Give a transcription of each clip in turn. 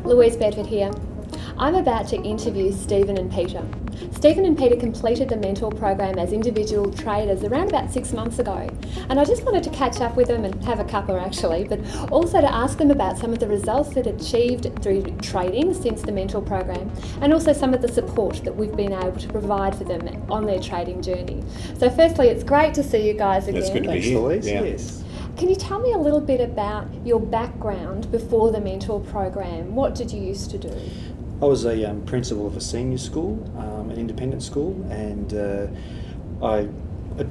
Louise Bedford here. I'm about to interview Stephen and Peter. Stephen and Peter completed the mentor program as individual traders around about 6 months ago, and I just wanted to catch up with them and have a cuppa actually, but also to ask them about some of the results they've achieved through trading since the mentor program, and also some of the support that we've been able to provide for them on their trading journey. So firstly, it's great to see you guys again. It's good to be Thanks, here. Louise. Yeah. Yes. Can you tell me a little bit about your background before the mentor program? What did you used to do? I was a principal of a senior school, an independent school, and I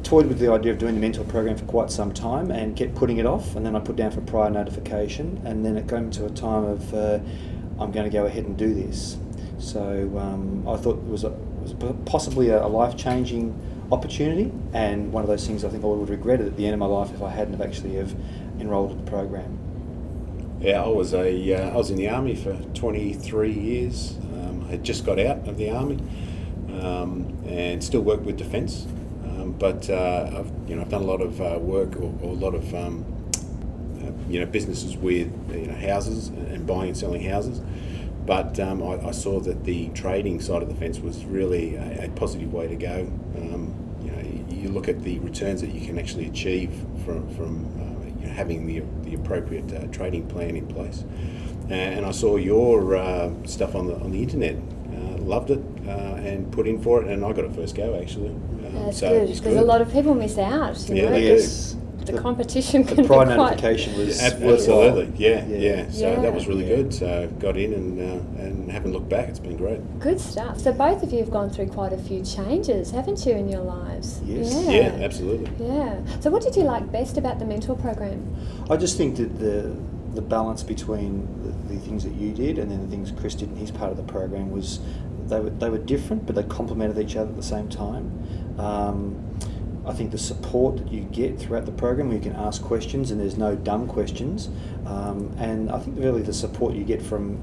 toyed with the idea of doing the mentor program for quite some time and kept putting it off, and then I put down for prior notification, and then it came to a time of I'm going to go ahead and do this. So I thought it was possibly a life-changing opportunity, and one of those things I think I would regret it at the end of my life if I hadn't have actually have enrolled in the program. Yeah, I was in the army for 23 years. I had just got out of the army and still worked with defence. But I've done a lot of work or a lot of businesses with houses and buying and selling houses. But I saw that the trading side of the fence was really a positive way to go. You look at the returns that you can actually achieve from having the appropriate trading plan in place. And I saw your stuff on the internet, loved it, and put in for it, and I got it first go actually. That's so good, it's because a lot of people miss out. You know? They Yes. The competition can The be prior quite... notification was absolutely, Yeah. yeah. So Yeah. that was really Yeah. good. So got in and haven't looked back. It's been great. Good stuff. So both of you have gone through quite a few changes, haven't you, in your lives? Yes. Yeah, absolutely. Yeah. So what did you like best about the mentor program? I just think that the balance between the things that you did and then the things Chris did in his part of the program was they were different, but they complemented each other at the same time. I think the support that you get throughout the program, where you can ask questions and there's no dumb questions, and I think really the support you get from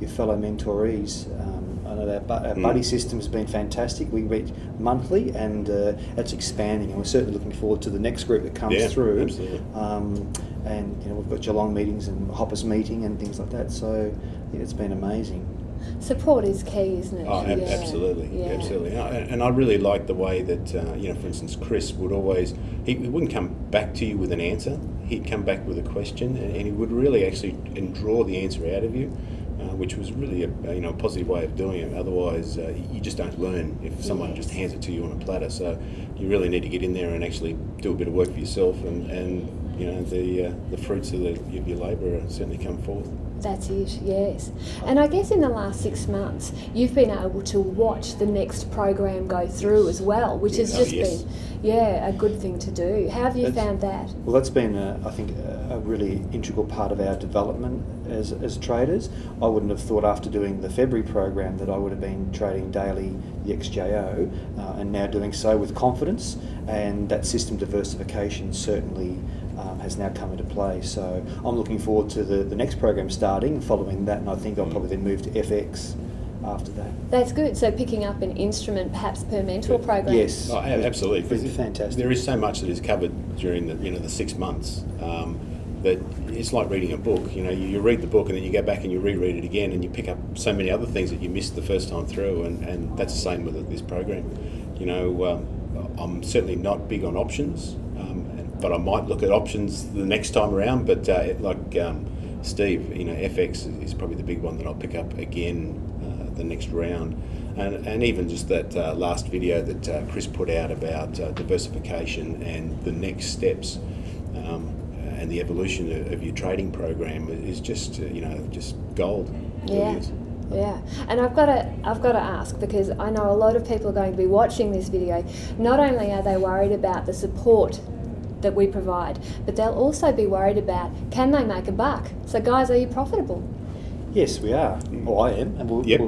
your fellow mentorees. I know our buddy system has been fantastic. We meet monthly, and it's expanding, and we're certainly looking forward to the next group that comes through. Absolutely. And we've got Geelong meetings and Hoppers meeting and things like that. So yeah, it's been amazing. Support is key, isn't it? Oh, absolutely, Yeah. absolutely. And I really like the way that, for instance, Chris would always, he wouldn't come back to you with an answer. He'd come back with a question, and he would really actually draw the answer out of you, which was really a positive way of doing it. Otherwise, you just don't learn if someone just hands it to you on a platter. So you really need to get in there and actually do a bit of work for yourself, and the fruits of your labour certainly come forth. That's it, yes. And I guess in the last 6 months, you've been able to watch the next program go through as well, which has just been, a good thing to do. How have you found that? Well, that's been, I think, a really integral part of our development as traders. I wouldn't have thought after doing the February program that I would have been trading daily the XJO, and now doing so with confidence, and that system diversification certainly has now come into play. So I'm looking forward to the next program starting following that, and I think I'll probably then move to FX after that. That's good. So picking up an instrument perhaps per mentor program. Yes. Oh, absolutely. It's fantastic. There is so much that is covered during the 6 months that it's like reading a book. You read the book and then you go back and you reread it again, and you pick up so many other things that you missed the first time through, and that's the same with this program. I'm certainly not big on options, but I might look at options the next time around. But Steve, FX is probably the big one that I'll pick up again the next round. And even just that last video that Chris put out about diversification and the next steps and the evolution of your trading program is just gold. It really Yeah. is. Yeah, and I've got to ask, because I know a lot of people are going to be watching this video. Not only are they worried about the support that we provide, but they'll also be worried about, can they make a buck? So guys, are you profitable? Yes, we are. Well, I am, and we've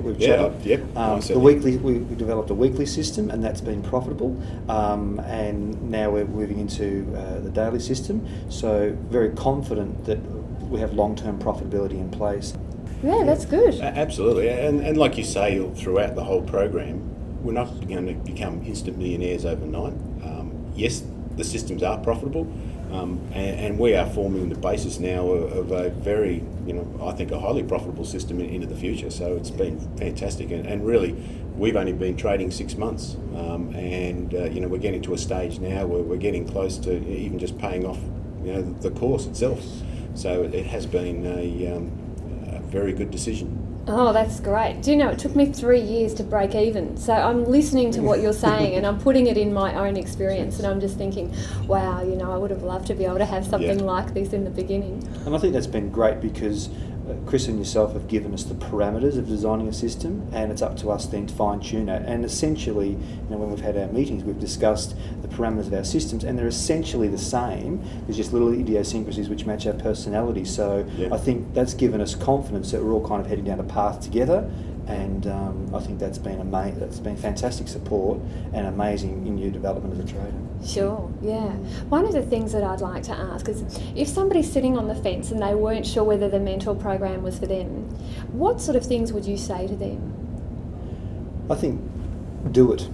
we developed a weekly system, and that's been profitable. And now we're moving into the daily system. So very confident that we have long-term profitability in place. Yeah, that's good. Absolutely, and like you say, throughout the whole program, we're not going to become instant millionaires overnight. Yes, the systems are profitable, And we are forming the basis now of a very, I think a highly profitable system into the future. So it's been fantastic, and really, we've only been trading 6 months, and we're getting to a stage now where we're getting close to even just paying off, the course itself. So it has been a very good decision. Oh, that's great. Do you know, it took me 3 years to break even. So I'm listening to what you're saying and I'm putting it in my own experience, and I'm just thinking, wow, I would have loved to be able to have something like this in the beginning. And I think that's been great because Chris and yourself have given us the parameters of designing a system, and it's up to us then to fine-tune it. And essentially, when we've had our meetings, we've discussed the parameters of our systems, and they're essentially the same. There's just little idiosyncrasies which match our personality. So I think that's given us confidence that we're all kind of heading down a path together. And I think that's been fantastic support and amazing in your development as a trader. Sure, yeah. One of the things that I'd like to ask is, if somebody's sitting on the fence and they weren't sure whether the mentor program was for them, what sort of things would you say to them? I think do it.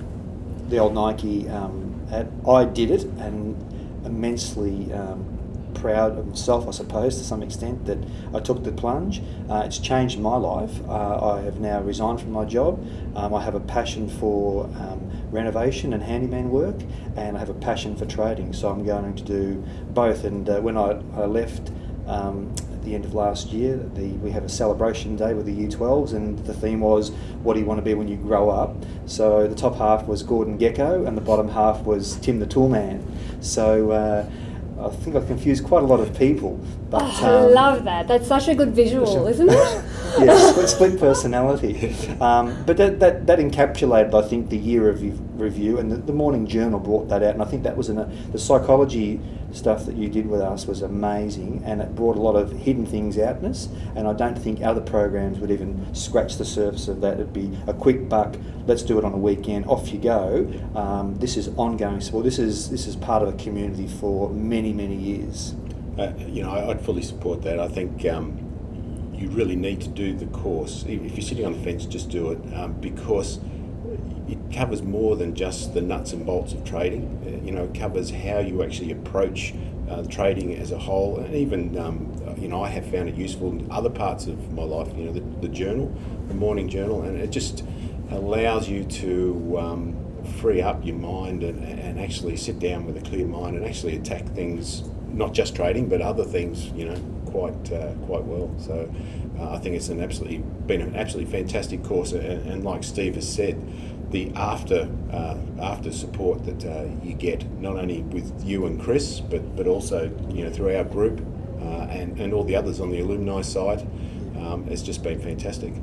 The old Nike ad. I did it, and immensely proud of myself, I suppose, to some extent, that I took the plunge. It's changed my life. I have now resigned from my job. I have a passion for renovation and handyman work, and I have a passion for trading, so I'm going to do both. And when I left at the end of last year, we have a celebration day with the U12s, and the theme was, what do you want to be when you grow up? So the top half was Gordon Gecko and the bottom half was Tim the Toolman. So I think I confused quite a lot of people. But, I love that. That's such a good visual, isn't it? Yeah, split personality. But that encapsulated, I think, the year of review, and the Morning Journal brought that out. And I think that was the psychology stuff that you did with us was amazing, and it brought a lot of hidden things out in us. And I don't think other programs would even scratch the surface of that. It'd be a quick buck. Let's do it on a weekend. Off you go. This is ongoing support. This is part of a community for many years. I'd fully support that. I think you really need to do the course. If you're sitting on the fence, just do it, because it covers more than just the nuts and bolts of trading. It covers how you actually approach trading as a whole, and even I have found it useful in other parts of my life. The journal, the Morning Journal, and it just allows you to free up your mind and actually sit down with a clear mind and actually attack things, not just trading but other things, quite well. So I think it's been an absolutely fantastic course, and like Steve has said, the after support that you get, not only with you and Chris, but also through our group and all the others on the alumni side, it's just been fantastic. It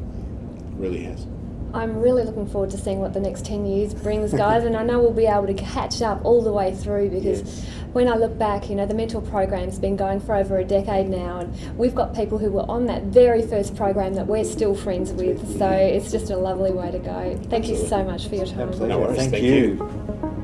really has. I'm really looking forward to seeing what the next 10 years brings, guys, and I know we'll be able to catch up all the way through, because when I look back, the mentor program's been going for over a decade now, and we've got people who were on that very first program that we're still friends with, so it's just a lovely way to go. Thank you so much for your time. Absolutely. No worries. Thank you.